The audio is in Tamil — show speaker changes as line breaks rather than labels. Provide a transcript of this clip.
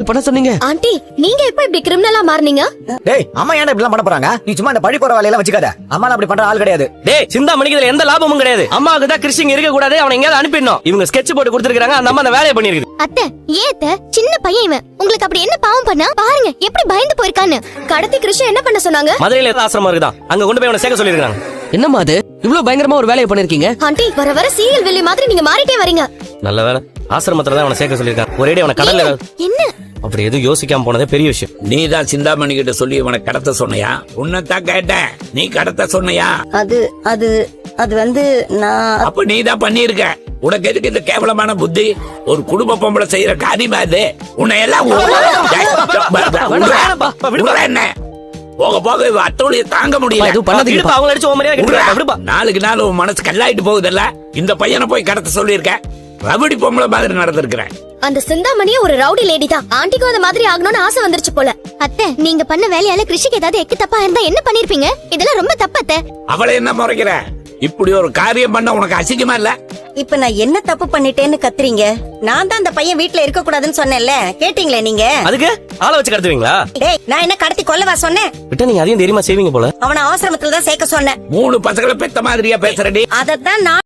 பண்ண சொன்னீங்க?
ஆண்டி நீங்க எப்ப இப்படி கிரிமினலா மாறுனீங்க?
டேய் அம்மா ஏன்டா இப்படி பண்ண போறாங்க? நீ சும்மா இந்த பழி போற வேலையெல்லாம் வச்சுக்காத. அம்மா அப்படி பண்ற ஆள் கிடையாது.
டேய் சிந்தாமணிக்கு இதுல எந்த லாபமும் கிடையாது. அம்மாவுக்கு தான் கிறிஸ்டிங் இருக்க கூடாது, அவனை எங்கயாவது அனுப்பிடணும். இவங்க ஸ்கெட்ச் போட்டு கொடுத்துருக்காங்க, அந்த அம்மா அந்த வேலையை பண்ணிருக்கு.
அத்தை ஏன் அத்தை, சின்ன பையன் இவன், உங்களுக்கு அப்படி என்ன பாவம் பண்ணா? பாருங்க எப்படி பயந்து போயிருக்கான்னு. கடத்தி கிருஷ்ணன் என்ன பண்ண சொன்னாங்க?
மதுரையில ஏதாவது ஆசிரமம் இருக்குதா, அங்க கொண்டு போய் அவனை சேர்க்க சொல்லிருக்காங்க.
என்னம்மா அது இவ்ளோ பயங்கரமா ஒரு வேலையை பண்ணிருக்கீங்க?
ஆண்டி வர வர சீரியல் வில்லி மாதிரி நீங்க மாறிட்டே வரீங்க.
நல்ல வேலை ஆசிரமத்துல தான் அவனை சேர்க்க சொல்லிருக்காங்க. ஒரேடி அவனை கடல்ல
என்ன
அப்படி எதுவும் யோசிக்காம போனதே பெரிய விஷயம்.
நீ தான் சிந்தாமணி கிட்ட சொல்லி இவனை கடத்த சொன்னையா? உன்னதான் கேட்டேன், நீ கடத்த சொன்னையா?
அது அது அது வந்து நான்
அப்ப நீ தான் பண்ணிருக்க. உனக்கு எதுக்கு இந்த கேவலமான புத்தி? ஒரு குடும்ப பொம்பளை செய்யற காரியமா இது? உன்னை எல்லாம் என்ன போக போக அத்தோடைய தாங்க முடியல.
அவங்க அடிச்சு ஓமரியா விடுப்பா.
நாளுக்கு நாள் உன் மனசு கல்லாயிட்டு போகுதுல்ல. இந்த பையனை போய் கடத்த சொல்லியிருக்க. ரவுடி பொம்பளை மாதிரி நடந்திருக்கிறேன்.
அந்த சிந்தாமணியே ஒரு ரவுடி லேடி தான். ஆண்டிக்கும் அந்த மாதிரி ஆகணும்னு ஆசை வந்துருச்சு போல. அத்தை நீங்க பண்ண வேலையால கிருஷிக்கு ஏதாவது எக்கு தப்பா இருந்தா என்ன பண்ணிருப்பீங்க? இதெல்லாம் ரொம்ப தப்பு அத்தை.
அவளை என்ன முறைக்கிற? இப்படி ஒரு காரியம் பண்ண உனக்கு அசிங்கமா இல்ல?
இப்ப நான் என்ன தப்பு பண்ணிட்டேன்னு கத்துறீங்க? நான் தான் அந்த பையன் வீட்ல இருக்க கூடாதுன்னு சொன்னேன்ல, கேட்டீங்களே நீங்க?
அதுக்கு ஆளை வச்சு கடத்துவீங்களா?
டேய் நான் என்ன கடத்தி கொல்லவா சொன்னேன்?
விட்டா நீங்க அதையும் தெரியுமா செய்வீங்க போல.
அவன ஆசிரமத்துல தான் சேர்க்க சொன்னேன்.
3 பசங்களை பெத்த மாதிரியா பேசுறடி?
அதத்தான் நான்